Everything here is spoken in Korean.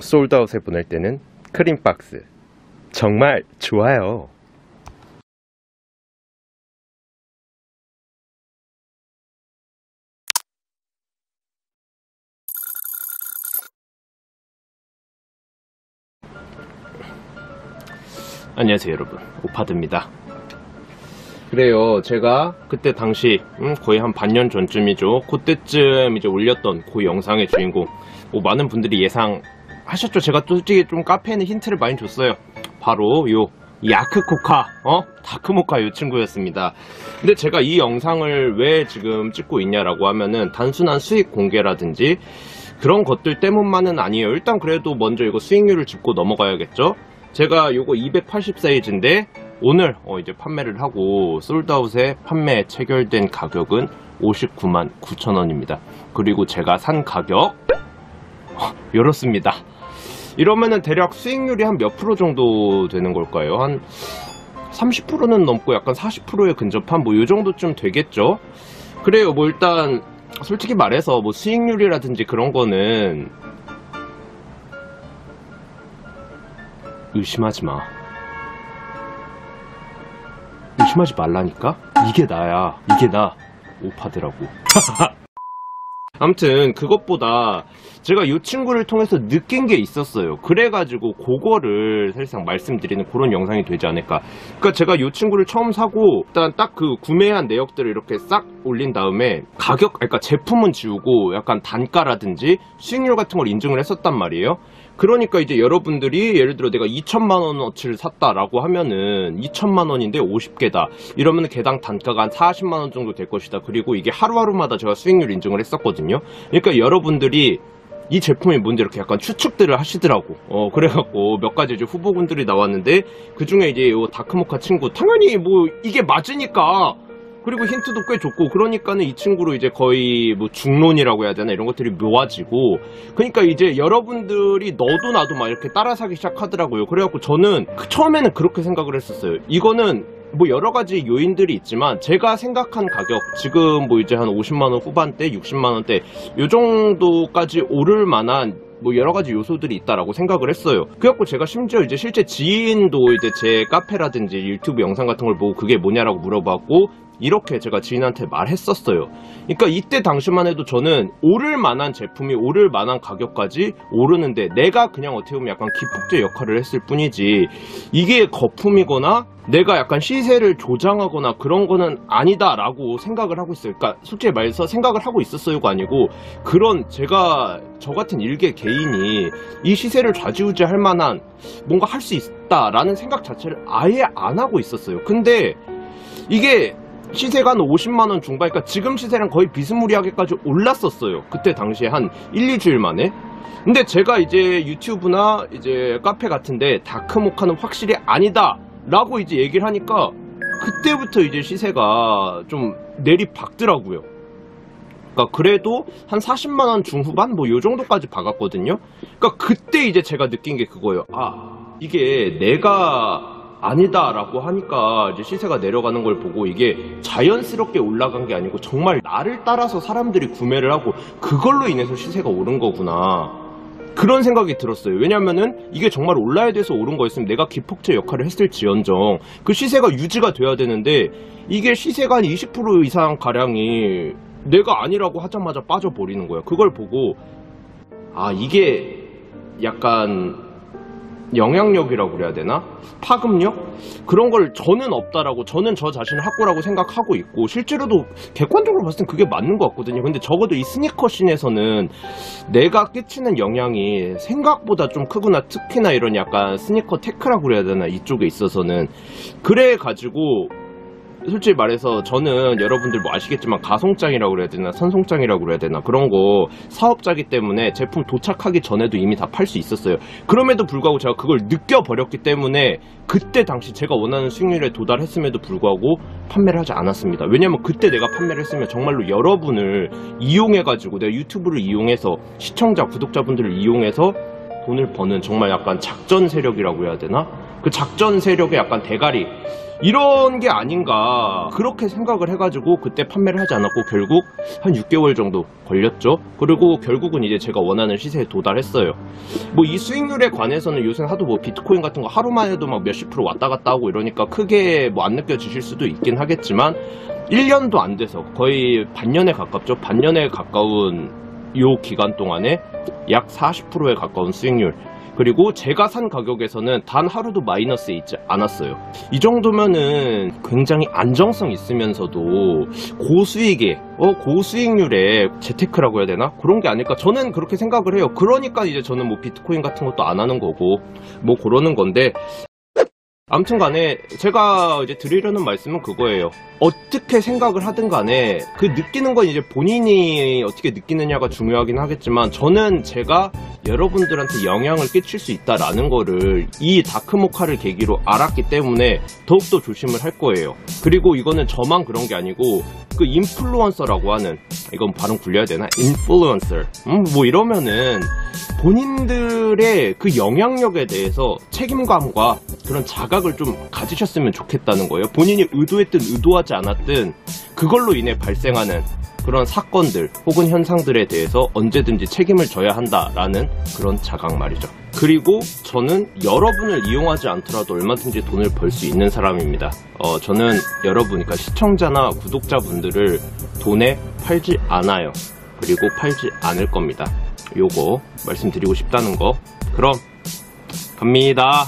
솔드아웃에 보낼 때는 크림박스 정말 좋아요. 안녕하세요 여러분, 오파드입니다. 그래요, 제가 그때 당시 거의 한 반년 전쯤이죠. 그때쯤 이제 올렸던 그 영상의 주인공, 많은 분들이 예상하셨죠. 제가 또 솔직히 좀 카페에는 힌트를 많이 줬어요. 바로 요 야크코카 다크모카 요 친구였습니다. 근데 제가 이 영상을 왜 지금 찍고 있냐라고 하면은 단순한 수익 공개라든지 그런 것들 때문만은 아니에요. 일단 그래도 먼저 이거 수익률을 짚고 넘어가야겠죠. 제가 요거 280 사이즈인데 오늘 이제 판매를 하고 솔드아웃에 판매 체결된 가격은 59만 9천원입니다. 그리고 제가 산 가격 이렇습니다. 이러면은 대략 수익률이 한 몇 프로 정도 되는 걸까요? 한 30%는 넘고 약간 40%에 근접한 요 정도쯤 되겠죠? 그래요. 일단 솔직히 말해서 수익률이라든지 그런 거는 의심하지 마. 의심하지 말라니까? 이게 나야. 이게 나. 오파드라고. 아무튼 그것보다 제가 이 친구를 통해서 느낀 게 있었어요. 그래가지고 그거를 사실상 말씀드리는 그런 영상이 되지 않을까. 그러니까 제가 이 친구를 처음 사고 일단 딱 그 구매한 내역들을 이렇게 싹 올린 다음에 그러니까 제품은 지우고 약간 단가라든지 수익률 같은 걸 인증을 했었단 말이에요. 그러니까 이제 여러분들이 예를 들어 내가 2천만원어치를 샀다라고 하면은 2천만원인데 50개다 이러면 개당 단가가 한 40만원 정도 될 것이다. 그리고 이게 하루하루마다 제가 수익률 인증을 했었거든요. 그러니까 여러분들이 이 제품이 뭔지 이렇게 약간 추측들을 하시더라고. 그래갖고 몇 가지 이제 후보군들이 나왔는데 그 중에 이제 요 다크모카 친구 당연히 이게 맞으니까, 그리고 힌트도 꽤 줬고, 그러니까는 이 친구로 이제 거의 중론이라고 해야 되나 이런 것들이 묘해지고, 그러니까 이제 여러분들이 너도 나도 막 이렇게 따라 사기 시작하더라고요. 그래갖고 저는 처음에는 그렇게 생각을 했었어요. 이거는 여러 가지 요인들이 있지만 제가 생각한 가격, 지금 이제 한 50만원 후반대, 60만원대 요 정도까지 오를 만한 여러 가지 요소들이 있다라고 생각을 했어요. 그래갖고 제가 심지어 이제 실제 지인도 이제 제 카페라든지 유튜브 영상 같은 걸 보고 그게 뭐냐라고 물어봤고, 이렇게 제가 지인한테 말했었어요. 그러니까 이때 당시만 해도 저는 오를 만한 제품이 오를 만한 가격까지 오르는데 내가 그냥 어떻게 보면 약간 기폭제 역할을 했을 뿐이지 이게 거품이거나 내가 약간 시세를 조장하거나 그런 거는 아니다라고 생각을 하고 있어요. 그러니까 솔직히 말해서 생각을 하고 있었어요가 아니고, 그런 저 같은 일개 개인이 이 시세를 좌지우지할 만한 뭔가 할 수 있다라는 생각 자체를 아예 안 하고 있었어요. 근데 이게 시세가 한 50만원 중반, 그러니까 지금 시세랑 거의 비스무리하게까지 올랐었어요. 그때 당시에 한 1, 2주일 만에. 근데 제가 이제 유튜브나 이제 카페 같은데 다크모카는 확실히 아니다 라고 이제 얘기를 하니까 그때부터 이제 시세가 좀 내리박더라고요. 그러니까 그래도 한 40만원 중후반 요 정도까지 박았거든요. 그러니까 그때 이제 제가 느낀 게 그거예요. 이게 내가 아니다 라고 하니까 이제 시세가 내려가는 걸 보고 이게 자연스럽게 올라간 게 아니고 정말 나를 따라서 사람들이 구매를 하고 그걸로 인해서 시세가 오른 거구나, 그런 생각이 들었어요. 왜냐면은 이게 정말 올라야 돼서 오른 거였으면 내가 기폭제 역할을 했을지언정 그 시세가 유지가 돼야 되는데, 이게 시세가 한 20% 이상 가량이 내가 아니라고 하자마자 빠져버리는 거야. 그걸 보고 이게 약간 영향력이라고 그래야 되나? 파급력? 그런 걸 저는 없다라고, 저는 저 자신을 확고라고 생각하고 있고, 실제로도 객관적으로 봤을 땐 그게 맞는 것 같거든요. 근데 적어도 이 스니커 씬에서는 내가 끼치는 영향이 생각보다 좀 크구나. 특히나 이런 약간 스니커 테크라고 그래야 되나, 이쪽에 있어서는. 그래가지고 솔직히 말해서 저는 여러분들 아시겠지만 가송장이라고 그래야 되나 선송장이라고 그래야 되나 그런 거 사업자기 때문에 제품 도착하기 전에도 이미 다 팔 수 있었어요. 그럼에도 불구하고 제가 그걸 느껴버렸기 때문에 그때 당시 제가 원하는 수익률에 도달했음에도 불구하고 판매를 하지 않았습니다. 왜냐면 그때 내가 판매를 했으면 정말로 여러분을 이용해가지고, 내가 유튜브를 이용해서 시청자 구독자분들을 이용해서 돈을 버는 정말 약간 작전 세력이라고 해야 되나? 그 작전 세력의 약간 대가리, 이런 게 아닌가 그렇게 생각을 해가지고 그때 판매를 하지 않았고 결국 한 6개월 정도 걸렸죠. 그리고 결국은 이제 제가 원하는 시세에 도달했어요. 뭐 이 수익률에 관해서는 요새 하도 뭐 비트코인 같은 거 하루만 해도 막 몇십 프로 왔다 갔다 하고 이러니까 크게 뭐 안 느껴지실 수도 있긴 하겠지만 1년도 안 돼서 거의 반년에 가깝죠. 반년에 가까운 요 기간 동안에 약 40%에 가까운 수익률, 그리고 제가 산 가격에서는 단 하루도 마이너스에 있지 않았어요. 이 정도면은 굉장히 안정성 있으면서도 고수익에 고수익률에 재테크라고 해야 되나? 그런 게 아닐까 저는 그렇게 생각을 해요. 그러니까 이제 저는 뭐 비트코인 같은 것도 안 하는 거고 뭐 그러는 건데, 아무튼 간에 제가 이제 드리려는 말씀은 그거예요. 어떻게 생각을 하든 간에 그 느끼는 건 이제 본인이 어떻게 느끼느냐가 중요하긴 하겠지만, 저는 제가 여러분들한테 영향을 끼칠 수 있다라는 거를 이 다크모카를 계기로 알았기 때문에 더욱더 조심을 할 거예요. 그리고 이거는 저만 그런 게 아니고 그 인플루언서라고 하는, 이건 발음 굴려야 되나? 인플루언서. 뭐 이러면은 본인들의 그 영향력에 대해서 책임감과 그런 자각을 좀 가지셨으면 좋겠다는 거예요. 본인이 의도했든 의도하지 않았든 그걸로 인해 발생하는 그런 사건들 혹은 현상들에 대해서 언제든지 책임을 져야 한다라는 그런 자각 말이죠. 그리고 저는 여러분을 이용하지 않더라도 얼마든지 돈을 벌 수 있는 사람입니다. 저는 여러분, 그러니까 시청자나 구독자분들을 돈에 팔지 않아요. 그리고 팔지 않을 겁니다. 요거 말씀드리고 싶다는 거. 그럼 갑니다.